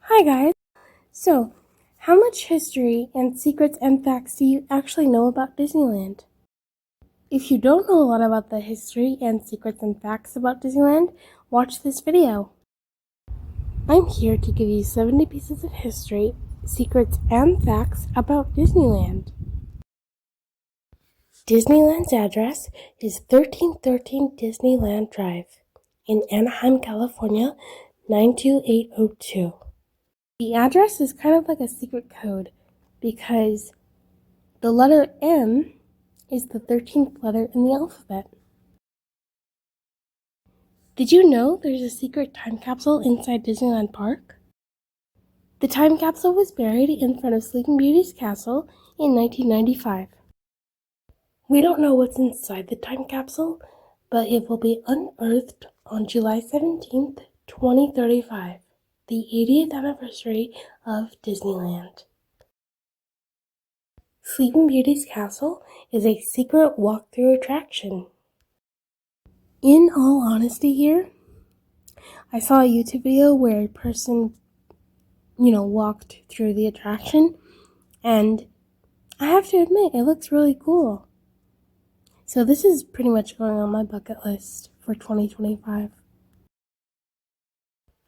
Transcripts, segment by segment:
Hi guys! So, how much history and secrets and facts do you actually know about Disneyland? If you don't know a lot about the history and secrets and facts about Disneyland, watch this video. I'm here to give you 70 pieces of history, secrets, and facts about Disneyland. Disneyland's address is 1313 Disneyland Drive in Anaheim, California, 92802. The address is kind of like a secret code because the letter M is the 13th letter in the alphabet. Did you know there's a secret time capsule inside Disneyland Park? The time capsule was buried in front of Sleeping Beauty's castle in 1995. We don't know what's inside the time capsule, but it will be unearthed on July 17th, 2035, the 80th anniversary of Disneyland. Sleeping Beauty's castle is a secret walkthrough attraction. In all honesty here, I saw a YouTube video where a person, walked through the attraction, and I have to admit, it looks really cool. So this is pretty much going on my bucket list for 2025.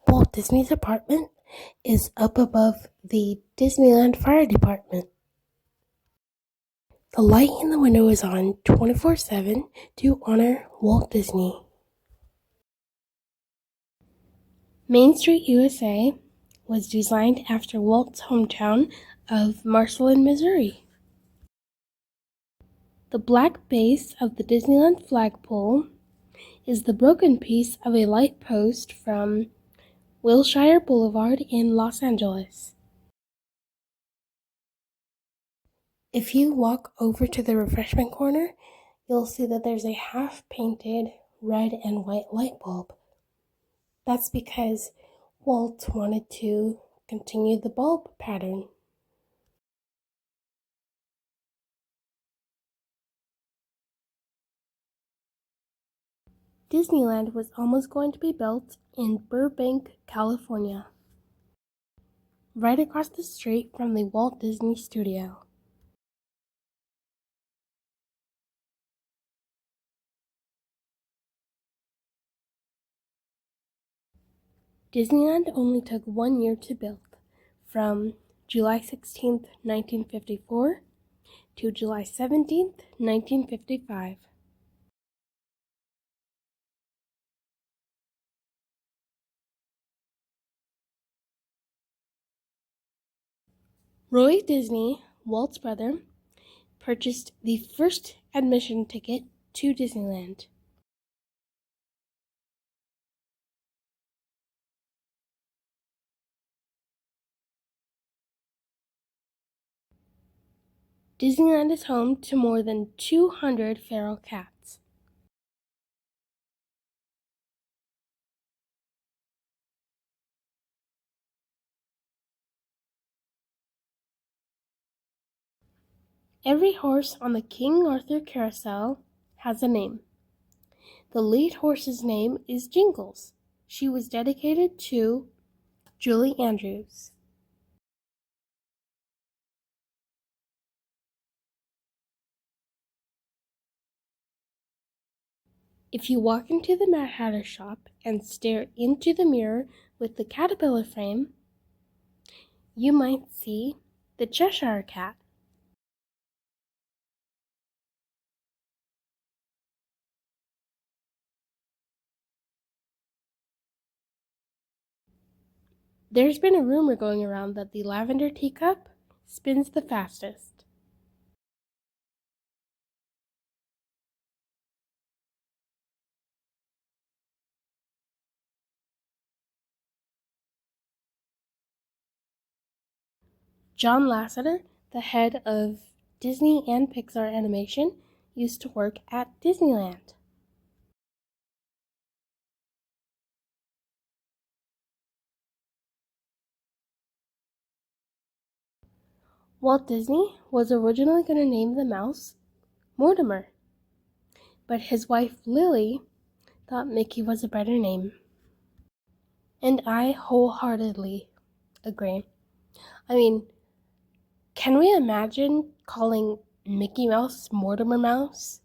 Walt Disney's apartment is up above the Disneyland Fire Department. The light in the window is on 24/7 to honor Walt Disney. Main Street, USA was designed after Walt's hometown of Marceline, Missouri. The black base of the Disneyland flagpole is the broken piece of a light post from Wilshire Boulevard in Los Angeles. If you walk over to the refreshment corner, you'll see that there's a half-painted red and white light bulb. That's because Walt wanted to continue the bulb pattern. Disneyland was almost going to be built in Burbank, California, right across the street from the Walt Disney Studio. Disneyland only took 1 year to build, from July 16th, 1954 to July 17th, 1955. Roy Disney, Walt's brother, purchased the first admission ticket to Disneyland. Disneyland is home to more than 200 feral cats. Every horse on the King Arthur Carousel has a name. The lead horse's name is Jingles. She was dedicated to Julie Andrews. If you walk into the Mad Hatter shop and stare into the mirror with the caterpillar frame, you might see the Cheshire Cat. There's been a rumor going around that the lavender teacup spins the fastest. John Lasseter, the head of Disney and Pixar Animation, used to work at Disneyland. Walt Disney was originally going to name the mouse Mortimer, but his wife Lily thought Mickey was a better name. And I wholeheartedly Agree. I mean, can we imagine calling Mickey Mouse Mortimer Mouse?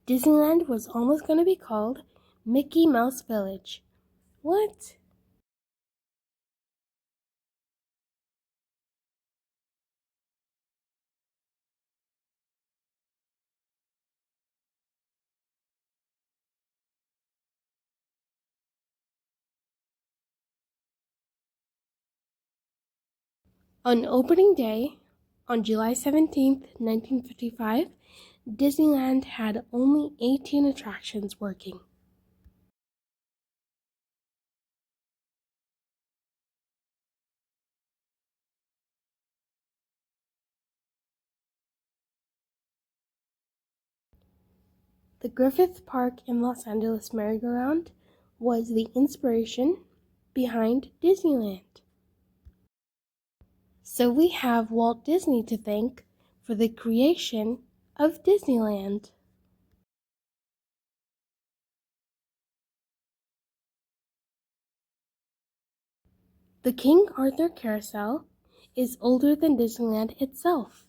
Disneyland was almost going to be called Mickey Mouse Village. What? On opening day, on July 17th, 1955, Disneyland had only 18 attractions working. The Griffith Park in Los Angeles merry-go-round was the inspiration behind Disneyland. So we have Walt Disney to thank for the creation of Disneyland. The King Arthur Carousel is older than Disneyland itself.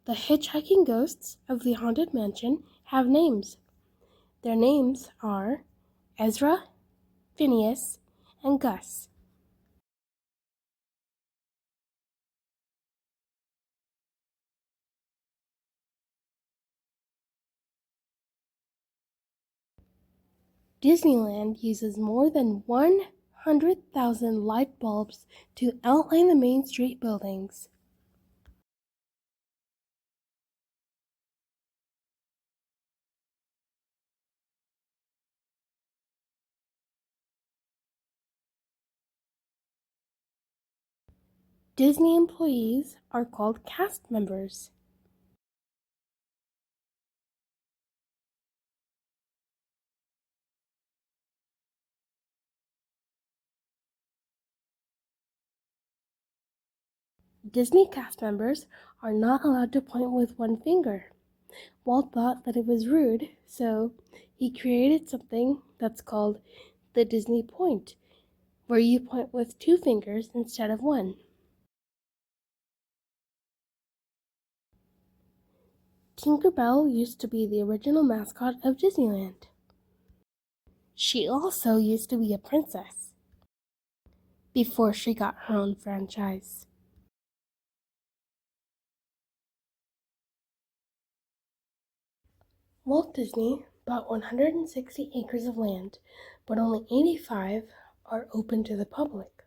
The hitchhiking ghosts of the Haunted Mansion have names. Their names are Ezra, Phineas, and Gus. Disneyland uses more than 100,000 light bulbs to outline the Main Street buildings. Disney employees are called cast members. Disney cast members are not allowed to point with one finger. Walt thought that it was rude, so he created something that's called the Disney point, where you point with two fingers instead of one. Tinker Bell used to be the original mascot of Disneyland. She also used to be a princess before she got her own franchise. Walt Disney bought 160 acres of land, but only 85 are open to the public.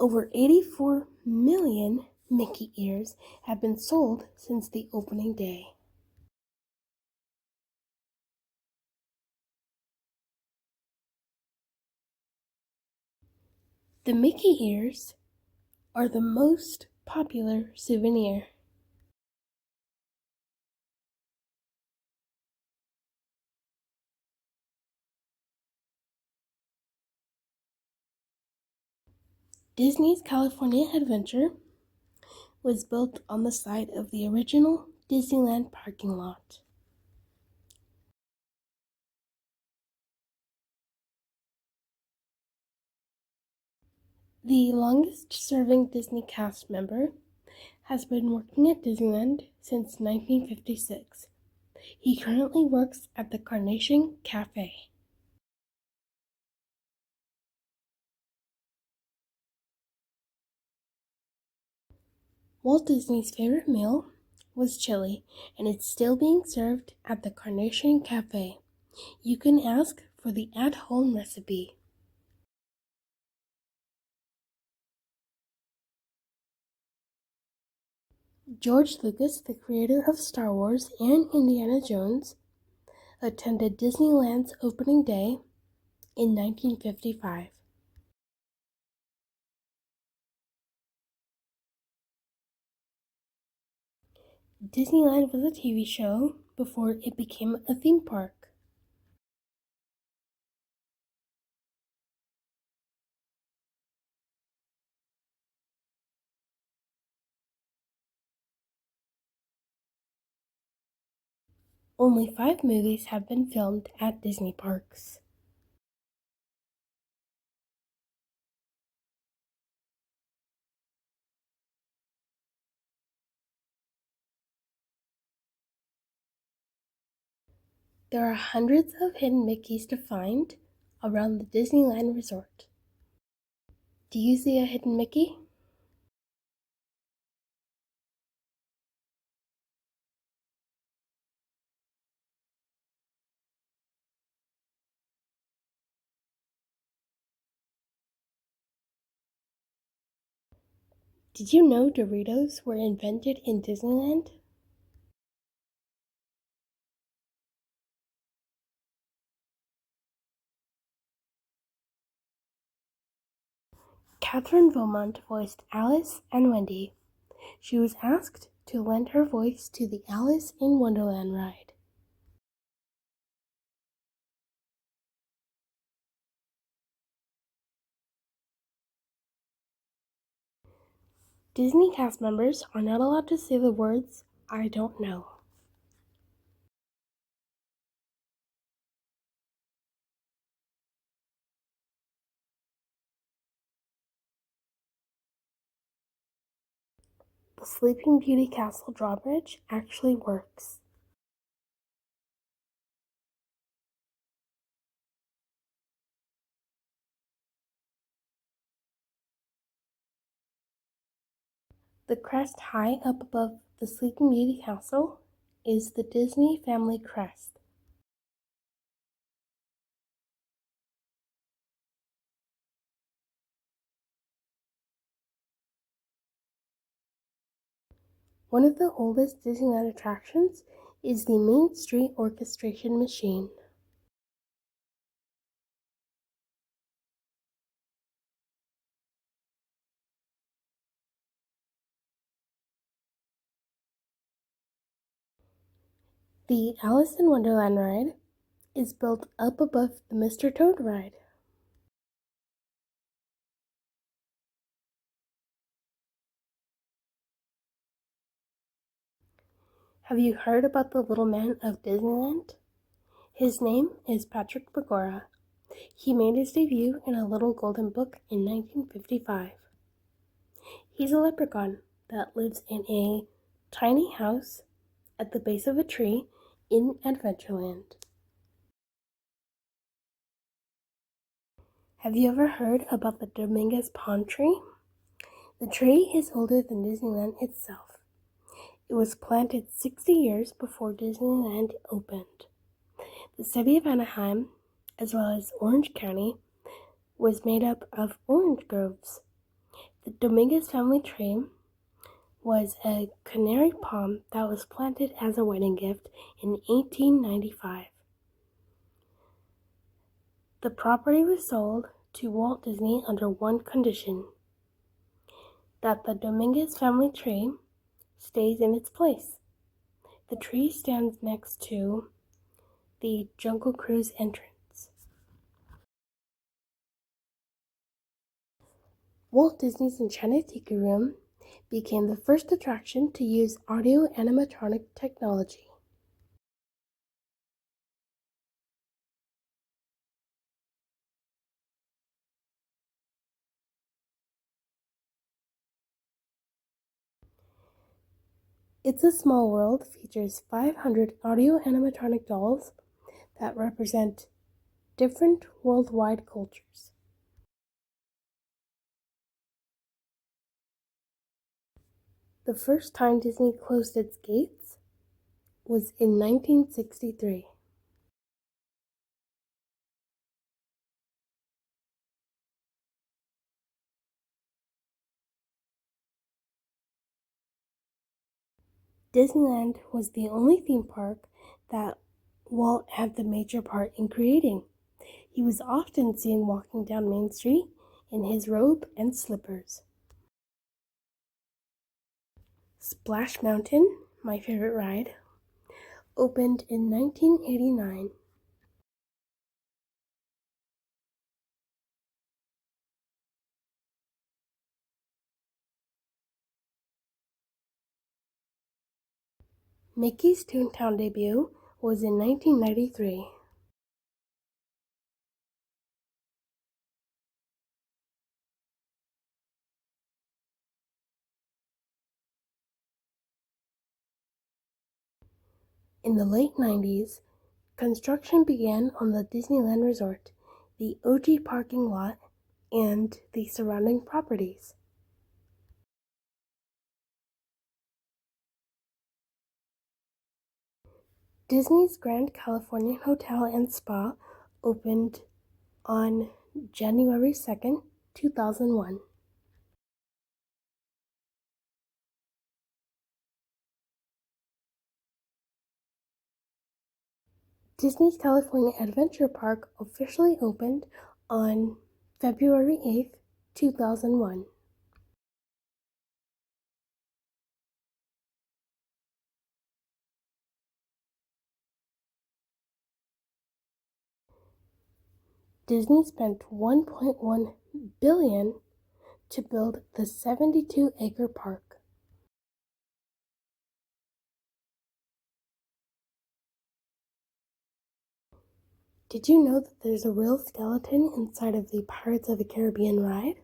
Over 84 million Mickey ears have been sold since the opening day. The Mickey ears are the most popular souvenir. Disney's California Adventure was built on the site of the original Disneyland parking lot. The longest-serving Disney cast member has been working at Disneyland since 1956. He currently works at the Carnation Cafe. Walt Disney's favorite meal was chili, and it's still being served at the Carnation Cafe. You can ask for the at-home recipe. George Lucas, the creator of Star Wars and Indiana Jones, attended Disneyland's opening day in 1955. Disneyland was a TV show before it became a theme park. Only 5 movies have been filmed at Disney parks. There are hundreds of hidden Mickeys to find around the Disneyland resort. Do you see a hidden Mickey? Did you know Doritos were invented in Disneyland? Catherine Beaumont voiced Alice and Wendy. She was asked to lend her voice to the Alice in Wonderland ride. Disney cast members are not allowed to say the words, "I don't know." The Sleeping Beauty Castle drawbridge actually works. The crest high up above the Sleeping Beauty Castle is the Disney family crest. One of the oldest Disneyland attractions is the Main Street Orchestration Machine. The Alice in Wonderland ride is built up above the Mr. Toad ride. Have you heard about the Little Man of Disneyland? His name is Patrick Begora. He made his debut in a little golden book in 1955. He's a leprechaun that lives in a tiny house at the base of a tree in Adventureland. Have you ever heard about the Dominguez Pond Tree? The tree is older than Disneyland itself. It was planted 60 years before Disneyland opened. The city of Anaheim, as well as Orange County, was made up of orange groves. The Dominguez family tree was a canary palm that was planted as a wedding gift in 1895. The property was sold to Walt Disney under one condition: that the Dominguez family tree stays in its place. The tree stands next to the Jungle Cruise entrance. Walt Disney's Enchanted Tiki Room became the first attraction to use audio animatronic technology. It's a Small World features 500 audio animatronic dolls that represent different worldwide cultures. The first time Disney closed its gates was in 1963. Disneyland was the only theme park that Walt had the major part in creating. He was often seen walking down Main Street in his robe and slippers. Splash Mountain, my favorite ride, Opened in 1989. Mickey's Toontown debut was in 1993. In the late 90s, construction began on the Disneyland Resort, the OG parking lot, and the surrounding properties. Disney's Grand Californian Hotel and Spa opened on January 2nd, 2001. Disney's California Adventure Park officially opened on February 8th, 2001. Disney spent $1.1 billion to build the 72-acre park. Did you know that there's a real skeleton inside of the Pirates of the Caribbean ride?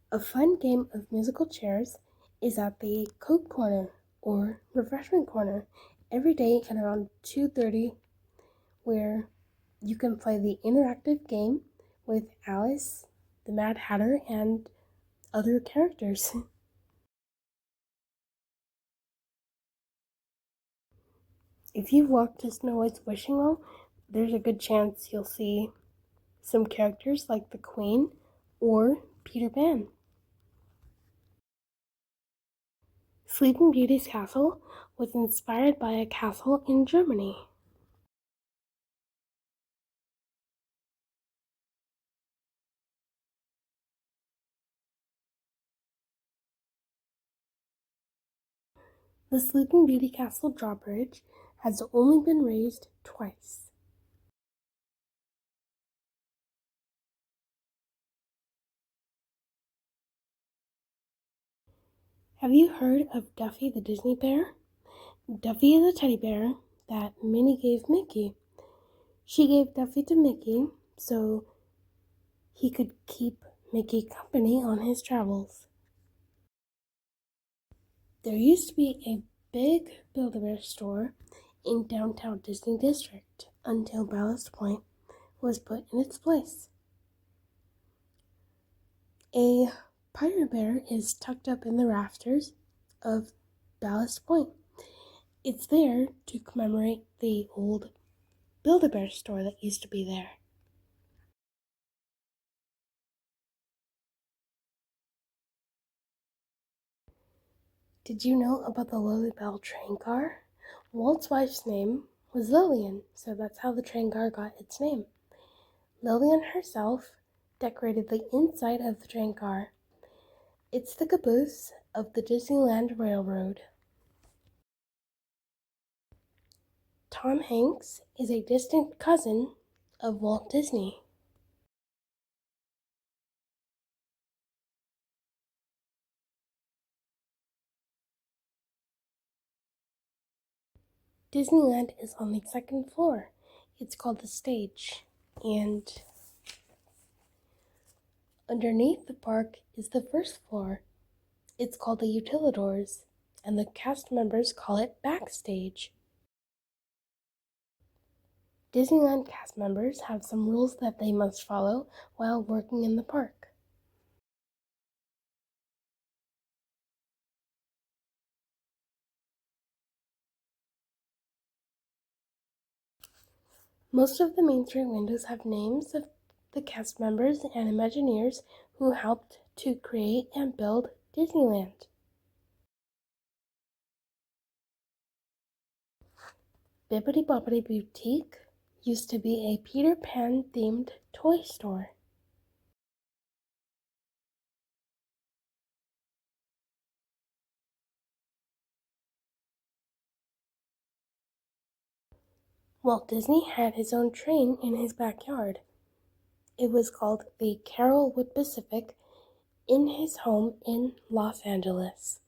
A fun game of musical chairs is at the Coke Corner or Refreshment Corner every day at around 2:30, where you can play the interactive game with Alice, the Mad Hatter, and other characters. If you've walked to Snow White's wishing well, there's a good chance you'll see some characters like the Queen or Peter Pan. Sleeping Beauty's castle was inspired by a castle in Germany. The Sleeping Beauty castle drawbridge has only been raised twice. Have you heard of Duffy the Disney Bear? Duffy is a teddy bear that Minnie gave Mickey. She gave Duffy to Mickey so he could keep Mickey company on his travels. There used to be a big Build-A-Bear store in downtown Disney District until Ballast Point was put in its place. A pirate bear is tucked up in the rafters of Ballast Point. It's there to commemorate the old Build-A-Bear store that used to be there. Did you know about the Lilybell train car? Walt's wife's name was Lillian, so that's how the train car got its name. Lillian herself decorated the inside of the train car. It's the caboose of the Disneyland Railroad. Tom Hanks is a distant cousin of Walt Disney. Disneyland is on the second floor. It's called the stage, and underneath the park is the first floor. It's called the Utilidors, and the cast members call it backstage. Disneyland cast members have some rules that they must follow while working in the park. Most of the Main Street windows have names of the cast members and Imagineers who helped to create and build Disneyland. Bibbidi Bobbidi Boutique used to be a Peter Pan themed toy store. Walt Disney had his own train in his backyard. It was called the Carolwood Pacific in his home in Los Angeles.